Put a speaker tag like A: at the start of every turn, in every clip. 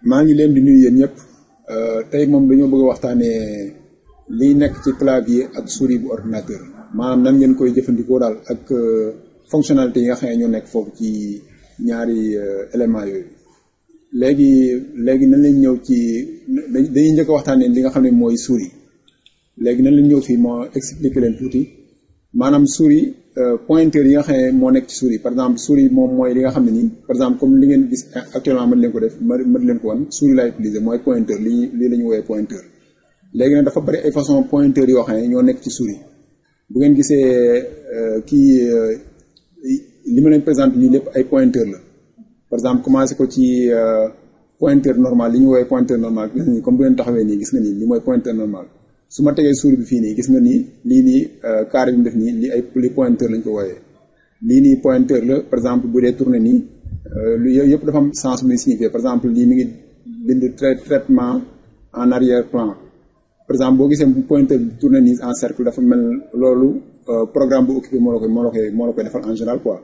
A: maa ngi leen di nuyu yéen ñëpp tey moom dañoo bëgg a waxtaanee liy nekk ci clavier ak souris bu ordinateur maanaam nan ngeen koy jëfandikoo daal ak fonctionnalité yi nga xam ne ñoo nekk foofu ci ñaari éléments yooyu. léegi nan lañ ñëw ci dañuy njëkk a waxtaanee li nga xam ne mooy souris léegi nan lañ ñëw fii moo expliquer leen tuuti maanaam souris pointeur yi nga xam ne moo nekk ci souris par exemple souris moom mooy li nga xam ne nii par exemple comme li ngeen gis actuellement mën leen ko def mën leen ko wan souris laay utiliser mooy pointeur lii la ñu woowee pointeur. léegi nag dafa bari ay façon pointeur yoo xam ne ñoo nekk ci souris bu ngeen gisee li ma leen présenté nii lépp ay pointeur la par exemple commencé ko ci pointeur normal li ñu woowee pointeur normal gis nga ni comme bu ngeen taxawee nii gis nga ni li mooy pointeur normal. su ma tegee souris bi fii nii gis nga nii lii nii carré bi mu def nii lii ay li pointeur lañ ko wooyee lii nii pointeur la par exemple bu dee tourné nii lu yëpp dafa am sens bu muy signifier par exemple lii mi ngi bind traitement en arrière plan par exemple boo gisee pointeur bi tourné nii en cercle dafa mel loolu programme bu occupé moo la koy defal en général quoi.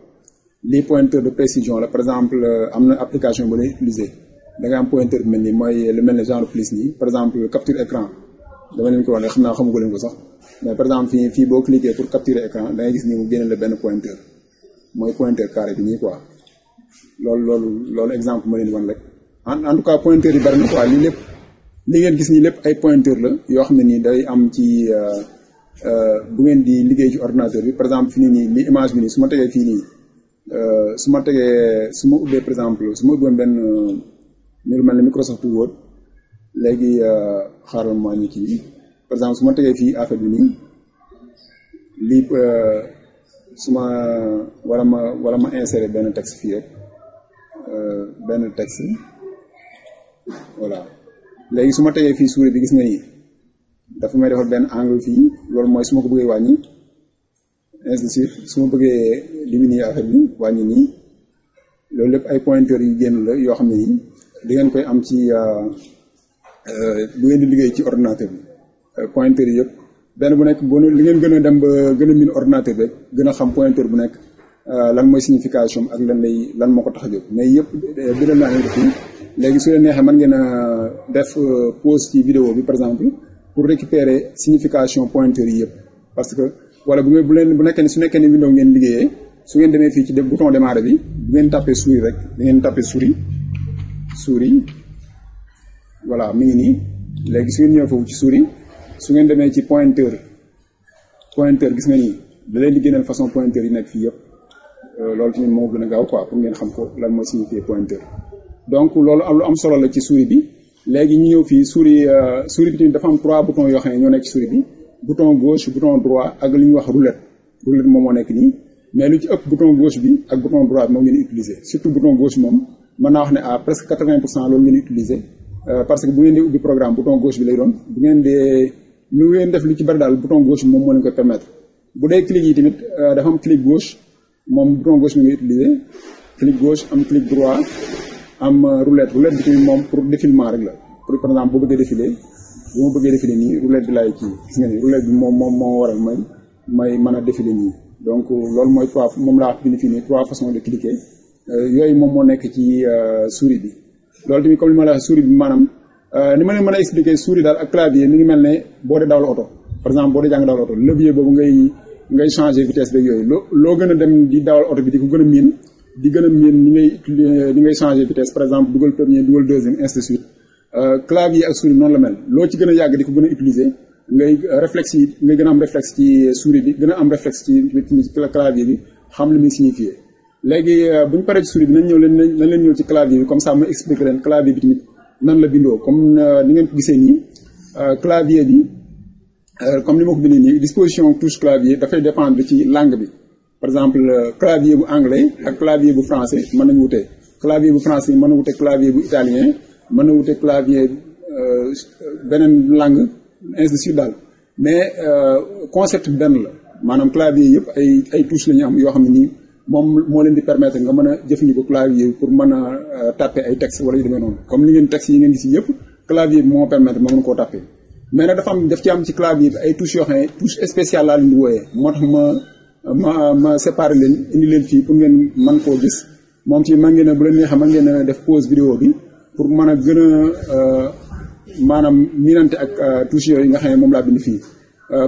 A: lii pointeur de précision la par exemple am na application bu lay utiliser da nga am pointeur bi mel nii mooy lu mel ne genre plus nii par exemple capture écran. dama leen ko wax ne xam naa xamugo leen ko sax mais par exemple fii boo cliquer pour capturer écran da ngay gis ni mu génne la benn pointeur mooy pointeur carré bi nii quoi loolu exemple ma leen wan rek en tout cas pointeur yi bari na quoi lii lépp li ngeen gis nii lépp ay pointeur la yoo xam ne nii day am ci bu ngeen di liggéey ci ordinateur bi par exemple fii nii li image bi nii su ma tegee fii nii su ma ubbee par exemple su ma ubboon benn ñu mel ne Microsoft Word léegi xaaral maa ñu kii par exemple su ma tegee fii affaire bi nii lii su ma wala ma insérer benn texte fii rek benn texte voilà léegi su ma tegee fii souris bi gis nga nii dafa may defal benn angle fii loolu mooy su ma ko bëggee wàññi ainsi de suite su ma bëggee diminuer affaire bi wàññi nii loolu lépp ay pointeurs yu génn la yoo xam ne nii di ngeen koy am ci bu ngeen di liggéey ci ordinateur bi pointeur yi yëpp benn bu nekk bu li ngeen gën a dem ba gën a miin ordinateur bi gën a xam pointeur bu nekk lan mooy signification ak lan moo ko tax a jóg mais yëpp bindal naa leen ko fii léegi su leen neexee mën ngeen a def pause ci vidéo bi par exemple pour récupérer signification pointeur yi yëpp parce que wala bu nekkee ne su nekkee ne vidéo ngeen liggéeyee su ngeen demee fii ci bouton démarrer bi bu ngeen tapé souris rek da ngeen tapé souris voilà mi ngi nii léegi su ngeen ñëwee foofu ci souris su ngeen demee ci pointeur gis nga nii da leen di génneel façon pointeur yi nekk fii yëpp loolu tamit moo gën a gaaw quoi pour ngeen xam ko lan mooy signifier pointeur donc loolu lu am solo la ci souris bi. léegi ñu ñëw fii souris bi tamit dafa am 3 boutons yoo xam ne ñoo nekk ci souris bi bouton gauche bouton droit ak li ñuy wax roulette moom moo nekk nii mais lu ci ëpp bouton gauche bi ak bouton droit bi moom ngeen utiliser surtout bouton gauche moom mën naa wax ne à presque 80% loolu ngeen utiliser. Parce que bu ngeen di ubbi programme bouton gauche bi lay doon bu ngeen dee lu ngeen def lu ci bari daal bouton gauche bi moom moo leen koy permettre bu dee clic yi tamit dafa am clic gauche moom bouton gauche bi ngay utiliser clic gauche am clic droit am roulette bi tamit moom pour défilement rek la pour par exemple boo bëggee défiler bu ma bëggee défiler nii roulette bi laay kii gis nga ni roulette bi moo waral may mën a défiler nii donc loolu mooy moom laa bind fii nii 3 façons de cliquer yooyu moom moo nekk ci souris bi. loolu tamit comme li ma la wax souris bi maanaam ni ma leen mën a expliquer souris daal ak clavier mi ngi mel ne boo dee dawal oto par exemple boo dee jàng dawal oto levier boobu ngay changer vitesse beeg yooyu loo gën a dem di dawal oto bi di ko gën a miin ni ngay changer vitesse par exemple dugal premier dugal deuxième ainsi de suite clavier ak souris noonu la mel loo ci gën a yàgg di ko gën a utiliser ngay gën a am réflexe ci souris bi gën a am réflexe ci clavier bi xam li muy signifier. léegi bu ñu paree ci souris bi nañ leen ñëw ci clavier bi comme ça ma expliquer leen clavier bi tamit nan la bindoo comme ni ngeen ko gisee nii clavier bi comme ni ma ko bindee nii disposition touche clavier dafay dépendre ci langue bi par exemple clavier bu anglais ak clavier bu français mën nañu wute clavier bu français mën na wute clavier bu italien mën na wute clavier beneen langue ainsi de suite daal mais concept benn la maanaam clavier yëpp ay touche la ñu am yoo xam ne nii moom moo leen di permettre nga mën a jëfandikoo clavier pour mën a taper ay texte wala yu demee noonu comme li ngeen texte yi ngeen gis yëpp clavier bi moo permettre ma mën koo taper mais nag daf ci am ci clavier bi ay touches yoo xam ne touche spéciale laa leen di wooyee moo tax ma séparer leen indi leen fii pour ngeen mën koo gis moom ci mën ngeen a bu leen neexee mën ngeen a def pause vidéo bi pour mën a gën a maanaam miinante ak touche yooyu nga xam ne moom laa bind fii.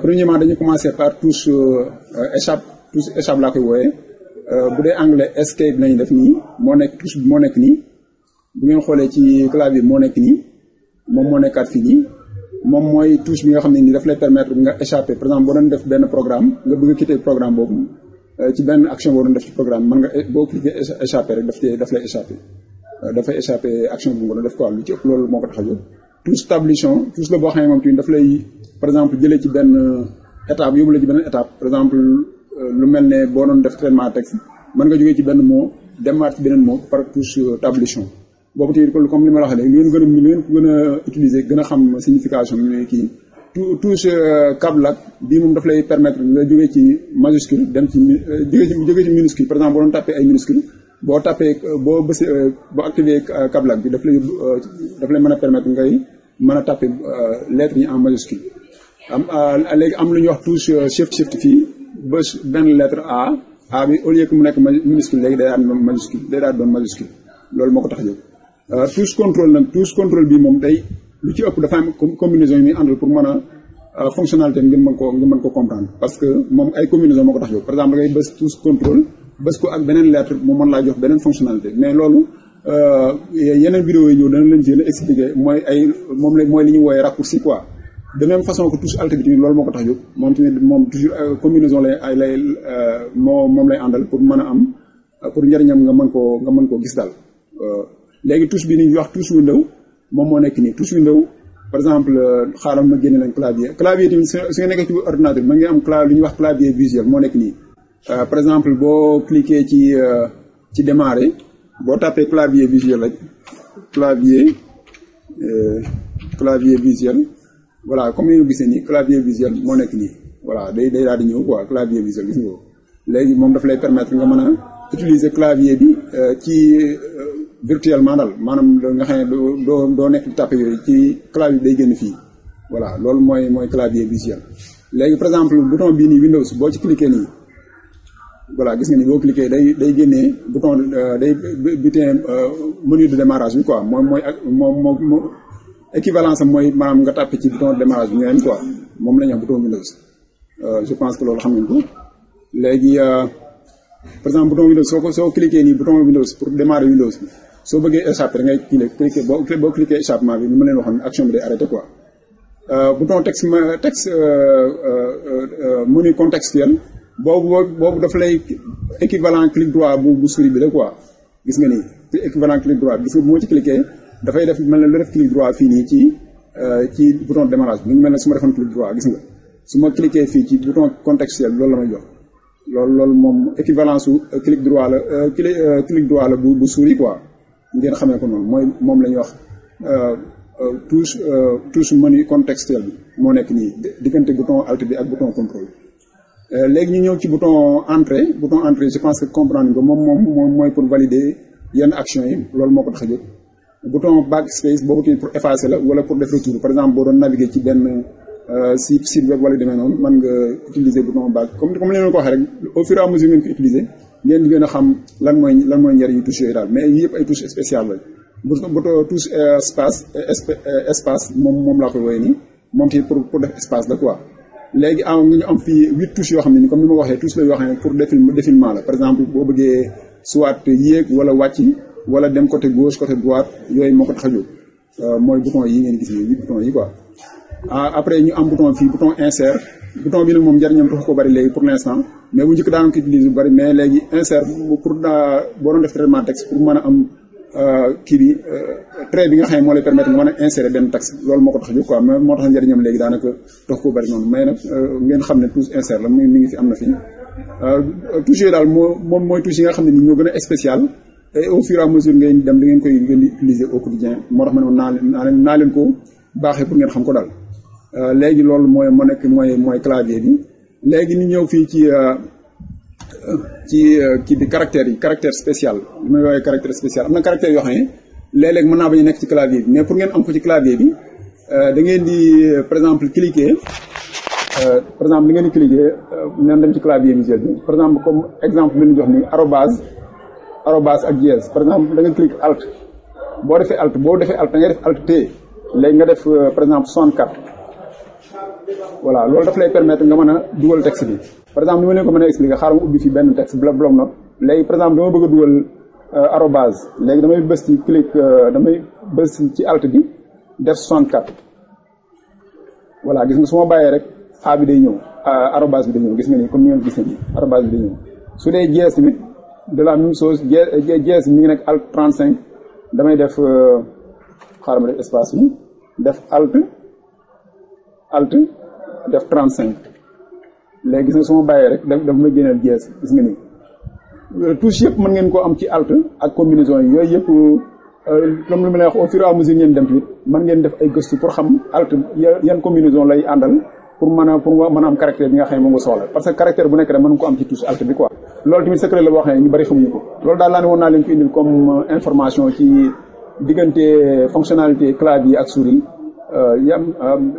A: Premièrement dañu commencer par touche échappe laa koy wooyee bu dee anglais escape lañu def nii moo nekk touche bi moo nekk nii bu ngeen xoolee ci clavier moo nekk nii moom moo nekkaat fii nii moom mooy touche bi nga xam ne nii daf lay permettre nga échapper par exemple boo doon def benn programme nga bëgg a quitter programme boobu ci benn action boo doon def ci programme mën nga boo cliquer échapper rek daf lay échapper dafay échapper action bi nga doon def quoi lu ci ëpp loolu moo ko tax a jóg. touche stabilisation touche la boo xam ne moom tamit daf lay par exemple jëlee ci benn étape yóbbu la ci benn étape par exemple lu mel ne boo doon def traitement texte mën nga jógee ci benn mot demaat ci beneen mot par touche stabilisation boobu tamit comme li ma la waxee léegi lu ngeen gën a utiliser gën a xam signification bi kii touche caps-lock bii moom daf lay permettre nga jógee ci majuscule dem ci jógee ci minuscule par exemple boo doon tapé ay minuscule boo tapé boo bësee boo activé caps-lock bi daf lay mën a permettre ngay mën a tapé lettres yi en majuscule léegi am lu ñuy wax touche shift fii ba benn lettre A bi au lieu que mu nekk minuscule léegi day daal doon majuscule loolu moo ko tax a jóg. touche contrôle bi moom day lu ci ëpp dafa am combinaison yi muy àndal pour mën a fonctionnalité ngeen mën ko comprendre parce que moom ay combinaison moo ko tax a jóg par exemple da ngay bës touche contrôle bës ko ak beneen lettre mu mën laa jox beneen fonctionnalité mais loolu yeneen vidéo yi ñëw dana leen ci expliquer mooy li ñuy wooyee raccourci quoi. de même façon que touche alt bi tamit loolu moo ko tax jóg moom tamit moom toujours combinaison moom lay àndal pour mën a am pour njëriñam nga mën koo gis daal. léegi touche bi ni ñuy wax touche window moom moo nekk nii touche window par exemple xaaral ma génne leen clavier tamit su nga nekkee ci ordinateur bi ma ngi am lu ñuy wax clavier visuel moo nekk nii. par exemple boo cliquer ci démarrer boo tapé clavier visuel rek clavier visuel. voilà comme ni ñu gisee nii clavier visuel moo nekk nii voilà day daal di ñëw quoi clavier visuel gis nga ko léegi moom daf lay permettre nga mën a utiliser clavier bi ci virtuellement daal maanaam nga xam ne doo nekk di tapé yooyu ci clavier bi day génn fii voilà loolu mooy clavier visuel. léegi par exemple bouton bii nii Windows boo ci cliquer nii voilà gis nga ni boo cliquer day génnee bouton menu de démarrage bi quoi moom équivalence am mooy maanaam nga tàppe ci bouton de démarrage bi ñooyam quoi moom la ñuy wax bouton Windows je pense que loolu xam nañ ko léegi par exemple bouton Windows soo cliquer nii bouton Windows pour démarrer Windows bi soo bëggee échapper da ngay cliquer boo cliquer échappement bi ni ma leen waxoon action bi day arrêté quoi. bouton texte menu contextuel boobu daf lay équivalent clic droit bu souris bi la quoi gis nga nii équivalent clic droit gis nga bu ma ci cliquer dafay def mel ne lu def clic droit fii nii ci bouton de démarrage bi mu mel ne su ma defoon clic droit gis nga su ma cliquer fii ci bouton contextuel loolu la may jox loolu moom équivalence su clic droit la clic droit la bu souris quoi ngeen xamee ko noonu moom la ñuy wax touche menu contextuel bi moo nekk nii diggante bouton alt bi ak bouton contrôle. léegi ñu ñëw ci bouton entrée je pense que comprendre nga moom mooy pour valider yenn action yi loolu moo ko tax a jóg. bouton backspace boobu tamit pour effacer la wala pour def retour par exemple boo doon naviguer ci benn site web wala demee noonu mën nga utiliser bouton back comme leen ko waxee rek au fur et à mesure ngeen ko utiliser ngeen di gën a xam lan mooy njëriñu touche yooyu daal mais yëpp ay touche spéciale la bouton touche espace moom laa koy woowee nii moom tamit pour def espace la quoi. léegi ñu am fii 8 touches yoo xam ne ni comme ni ma ko waxee touche la yoo xam ne pour défilement la par exemple boo bëggee soit yéeg wala wàcc wala dem côté gauche côté droite yooyu moo ko tax a jóg mooy bouton yi ngeen gis nii 8 boutons yi quoi. après ñu am bouton fii bouton insert bouton bi nag moom njëriñam tax ko bari léegi pour l'instant mais bu njëkk daan ko utiliser bu bari mais léegi insert pour boo doon def traitement texte pour mën a am kii bi trait bi nga xam ne moo lay permettre nga mën a insérer benn texte loolu moo ko tax a jóg quoi mais moo tax njëriñam léegi daanaka tax ko bari noonu mais nag ngeen xam ne touche insert la mi ngi fi am na fi touche yooyu daal moom mooy touche yi nga xam ne ni ñoo gën a spécial et au fur et à mesure ngeen dem da ngeen koy ngeen di utiliser au quotidien moo tax ma ne naa leen ko baaxee pour ngeen xam ko daal léegi loolu mooy clavier bi léegi ñu ñëw fii ci kii bi caractère spécial li may woowee caractère spécial am na caractère yoo xam ne léeg-léeg mën naa bañ a nekk ci clavier bi mais pour ngeen am ko ci clavier bi da ngeen di par exemple cliquer ngeen dem ci clavier visuel bi par exemple comme exemple bi ñu jox ni arobase ak dièse par exemple da nga cliquer alt boo defee alt da ngay def alt T léegi nga def par exemple 64 voilà loolu daf lay permettre nga mën a dugal texte bi par exemple ni ma leen ko mën a expliquer xaaral ma ubbi fi benn texte bloc note léegi par exemple dama bëgg a dugal arobase léegi damay bës ci clic damay bës ci alt bi def 64 voilà gis nga su ma bàyyee rek a bi day ñëw arobase bi day ñëw gis nga ni comme ni ngeen gis ni arobase bi day ñëw su dee jees tamit de la même chose jees mi ngi nekk alt 35 damay def xaaral ma def espace bi def alt def 35 léegi gis nga su ma bàyyee rek daf may génneel jees gis nga ni touche yëpp mën ngeen koo am ci alt ak combinaison yi yooyu yëpp comme lu ma lay wax au fur et à mesure ngeen dem tamit mën ngeen def ay gëstu pour xam alt yan combinaison lay àndal pour mën a am caractère bi nga xam ne moom nga soxla parce que caractère bu nekk rek mën nga ko am ci touche alt bi quoi loolu tamit secret la boo xam ne ñu bari xamuñu ko loolu daal laa ne woon naa leen ko indil comme information ci diggante fonctionnalité clavier ak souris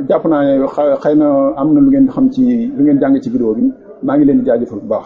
A: jàpp naa ne xëy na am na lu ngeen xam ci lu ngeen jàng ci vidéo bi maa ngi leen di jaajëfal bu baax